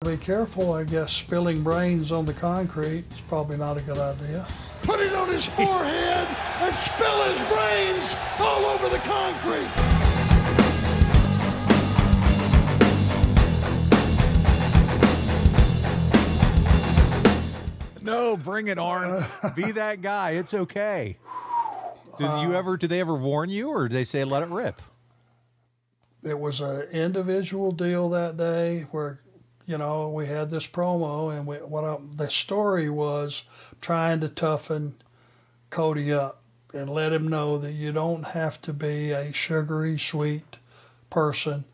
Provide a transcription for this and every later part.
Be careful, I guess spilling brains on the concrete is probably not a good idea. Put it on his forehead and spill his brains all over the concrete. No, bring it, Arn. Be that guy. It's okay. Did they ever warn you, or did they say let it rip? It was an individual deal that day where, we had this promo, and the story was trying to toughen Cody up and let him know that you don't have to be a sugary, sweet person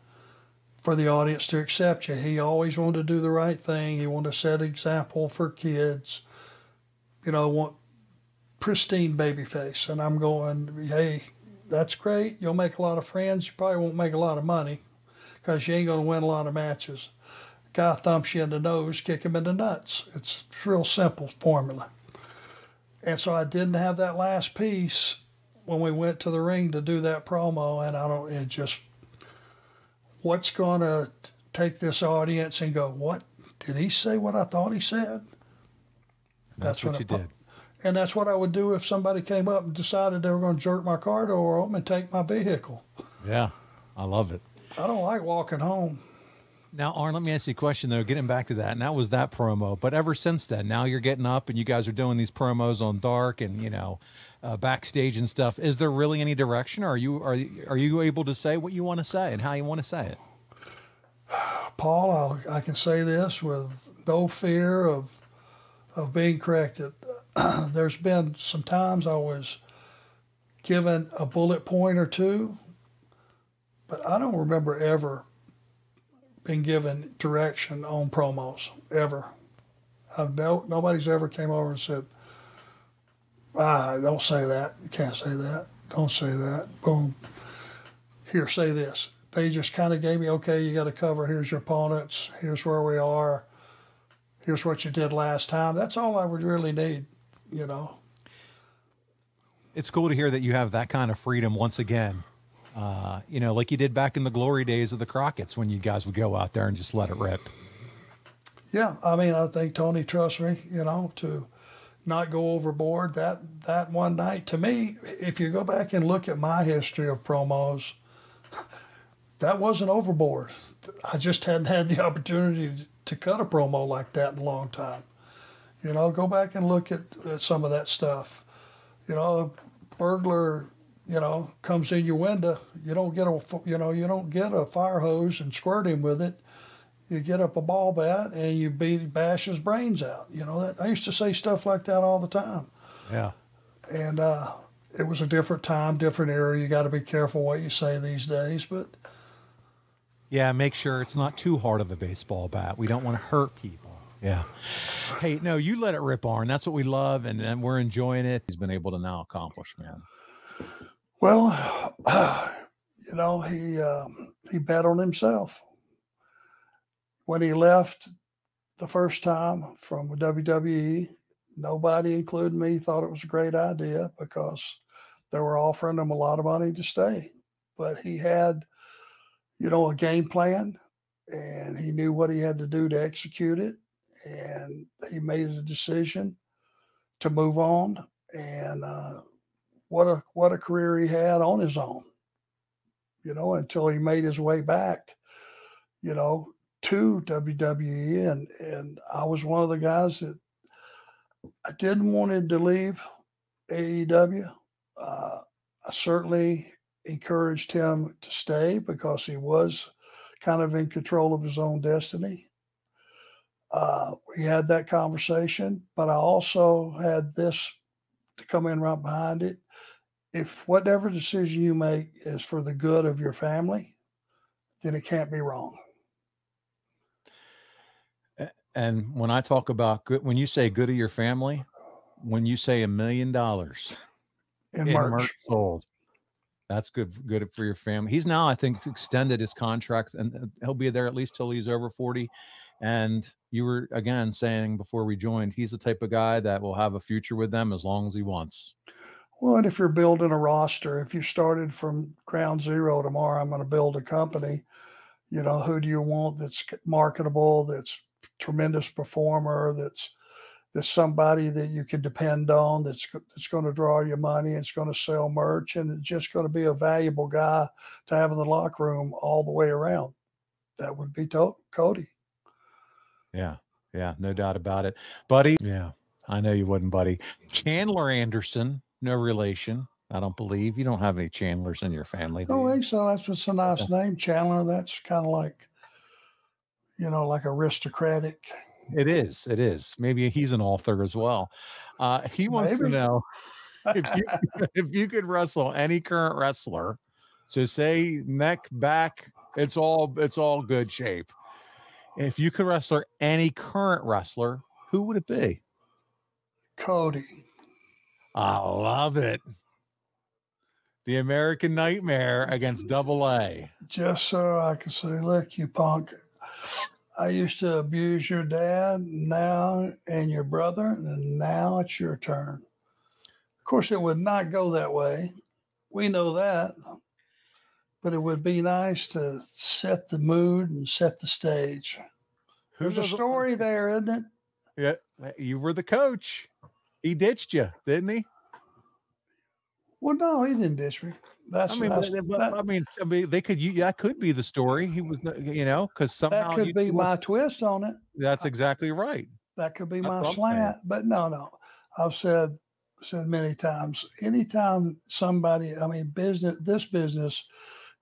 for the audience to accept you. He always wanted to do the right thing. He wanted to set an example for kids. Want pristine baby face. And I'm going, hey, that's great. You'll make a lot of friends. You probably won't make a lot of money because you ain't going to win a lot of matches. Guy thumps you in the nose, kick him in the nuts. It's a real simple formula. And so I didn't have that last piece when we went to the ring to do that promo, and what's going to take this audience and go, what? Did he say what I thought he said? That's what you did. And that's what I would do if somebody came up and decided they were going to jerk my car door open and take my vehicle. Yeah, I love it. I don't like walking home. Now, Arn, let me ask you a question, though, getting back to that. And that was that promo. But ever since then, now you're getting up and you guys are doing these promos on Dark and, backstage and stuff. Is there really any direction? Or are you able to say what you want to say and how you want to say it? Paul, I can say this with no fear of being corrected. There's been some times I was given a bullet point or two, but I don't remember ever been given direction on promos, ever. Nobody's ever came over and said, don't say that. You can't say that. Don't say that. Boom. Here, say this. They just kind of gave me, okay, you got to cover. Here's your opponents. Here's where we are. Here's what you did last time. That's all I would really need, It's cool to hear that you have that kind of freedom once again. Like you did back in the glory days of the Crockett's when you guys would go out there and just let it rip. Yeah, I think Tony trusts me, to not go overboard. That one night, to me, if you go back and look at my history of promos, that wasn't overboard. I just hadn't had the opportunity to cut a promo like that in a long time. Go back and look at some of that stuff. A burglar, comes in your window. You don't get a fire hose and squirt him with it. You get up a ball bat and you bash his brains out. I used to say stuff like that all the time. Yeah. And it was a different time, different era. You got to be careful what you say these days, but. Yeah, make sure it's not too hard of a baseball bat. We don't want to hurt people. Yeah. Hey, no, you let it rip, Arn. That's what we love, and we're enjoying it. He's been able to now accomplish, man. Well, he bet on himself. When he left the first time from WWE, nobody, including me, thought it was a great idea because they were offering him a lot of money to stay. But he had, a game plan, and he knew what he had to do to execute it. And he made a decision to move on. And what a career he had on his own, until he made his way back, to WWE. And I was one of the guys that I didn't want him to leave AEW. I certainly encouraged him to stay because he was kind of in control of his own destiny. We had that conversation, but I also had this to come in right behind it. If whatever decision you make is for the good of your family, then it can't be wrong. And when I talk about good, when you say good of your family, when you say $1 million in merch sold, that's good for your family. He's now, I think, extended his contract, and he'll be there at least till he's over 40. And you were, again, saying before we joined, he's the type of guy that will have a future with them as long as he wants. Well, and if you're building a roster, if you started from ground zero tomorrow, I'm going to build a company, who do you want that's marketable, that's tremendous performer. That's somebody that you can depend on. That's going to draw you money. It's going to sell merch, and it's just going to be a valuable guy to have in the locker room all the way around. That would be Cody. Yeah. Yeah. No doubt about it, buddy. Yeah. I know you wouldn't, buddy. Chandler Anderson, no relation. I don't believe you don't have any Chandlers in your family. I don't think so. That's just a nice name, Chandler. That's kind of like, like aristocratic. It is. It is. Maybe he's an author as well. He wants to know if you could wrestle any current wrestler. So say neck, back, it's all good shape. If you could wrestle any current wrestler, who would it be? Cody. I love it. The American Nightmare against Double A. Just so I can say, look, you punk, I used to abuse your dad now and your brother, and now it's your turn. Of course, it would not go that way. We know that. But it would be nice to set the mood and set the stage. There's a story there, isn't it? Yeah. You were the coach. He ditched you, didn't he? Well, no, he didn't ditch me. That could be the story. He was, because somehow that could be my twist on it. That's exactly right. That could be my slant. But no. I've said many times, anytime somebody, this business,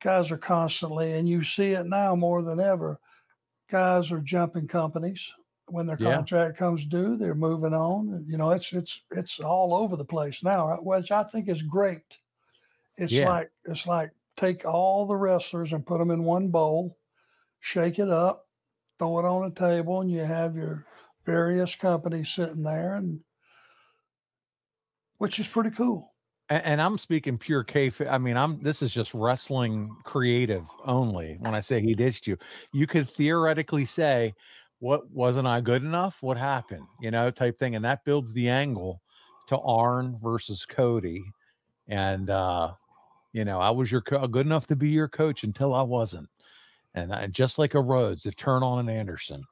guys are constantly, and you see it now more than ever, guys are jumping companies. When their contract comes due, they're moving on. It's all over the place now, which I think is great. It's like take all the wrestlers and put them in one bowl, shake it up, throw it on a table, and you have your various companies sitting there, and which is pretty cool. And I'm speaking pure kayfabe. This is just wrestling creative only. When I say he ditched you, you could theoretically say, what, wasn't I good enough? What happened? Type thing. And that builds the angle to Arn versus Cody. And, I was good enough to be your coach until I wasn't. And just like a Rhodes, to turn on an Anderson.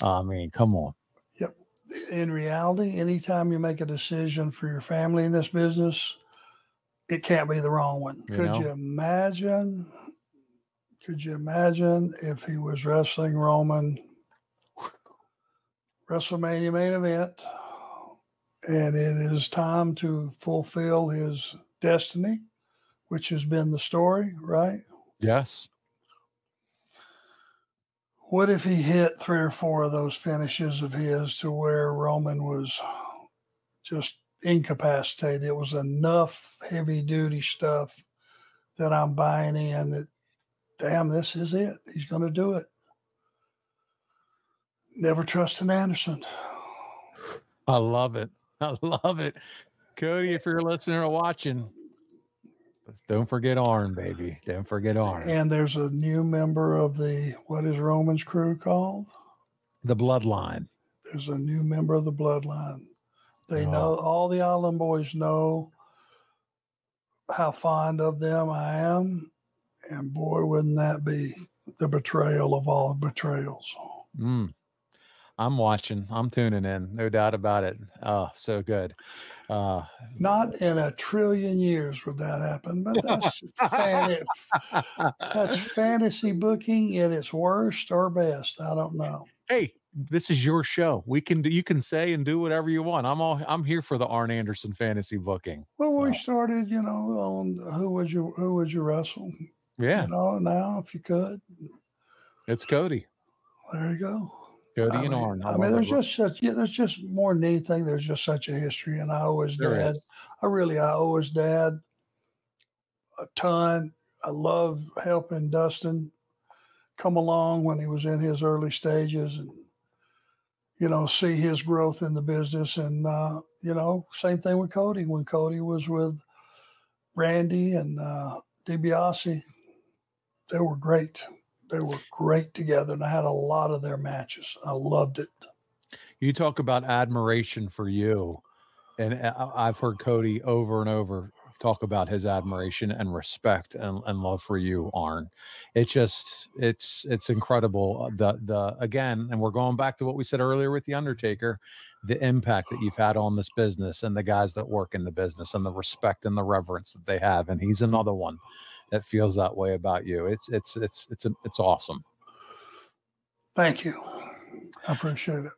Come on. Yep. In reality, anytime you make a decision for your family in this business, it can't be the wrong one. Could you imagine if he was wrestling Roman WrestleMania main event, and it is time to fulfill his destiny, which has been the story, right? Yes. What if he hit 3 or 4 of those finishes of his to where Roman was just incapacitated? It was enough heavy duty stuff that I'm buying in that, damn, this is it. He's going to do it. Never trust an Anderson. I love it. I love it. Cody, if you're listening or watching, don't forget Arn, baby. Don't forget Arn. And there's a new member of what is Roman's crew called? The Bloodline. There's a new member of the Bloodline. They know, all the Island boys know how fond of them I am. And boy, wouldn't that be the betrayal of all betrayals. I'm watching. I'm tuning in. No doubt about it. Oh, so good. Not in a trillion years would that happen, but that's fantasy booking at its worst or best. I don't know. Hey, this is your show. You can say and do whatever you want. I'm here for the Arn Anderson fantasy booking. Well, we started, on who would you wrestle? Yeah. Now if you could. It's Cody. There you go. Cody and Arn. There's just more than anything. There's just such a history, and I owe his dad a ton. I love helping Dustin come along when he was in his early stages, and see his growth in the business. And same thing with Cody. When Cody was with Randy and DiBiase, they were great. They were great together, and I had a lot of their matches. I loved it. You talk about admiration for you, and I've heard Cody over and over talk about his admiration and respect and love for you, Arn. It's incredible. Again, and we're going back to what we said earlier with the Undertaker, the impact that you've had on this business and the guys that work in the business and the respect and the reverence that they have. And he's another one that feels that way about you. It's awesome. Thank you. I appreciate it.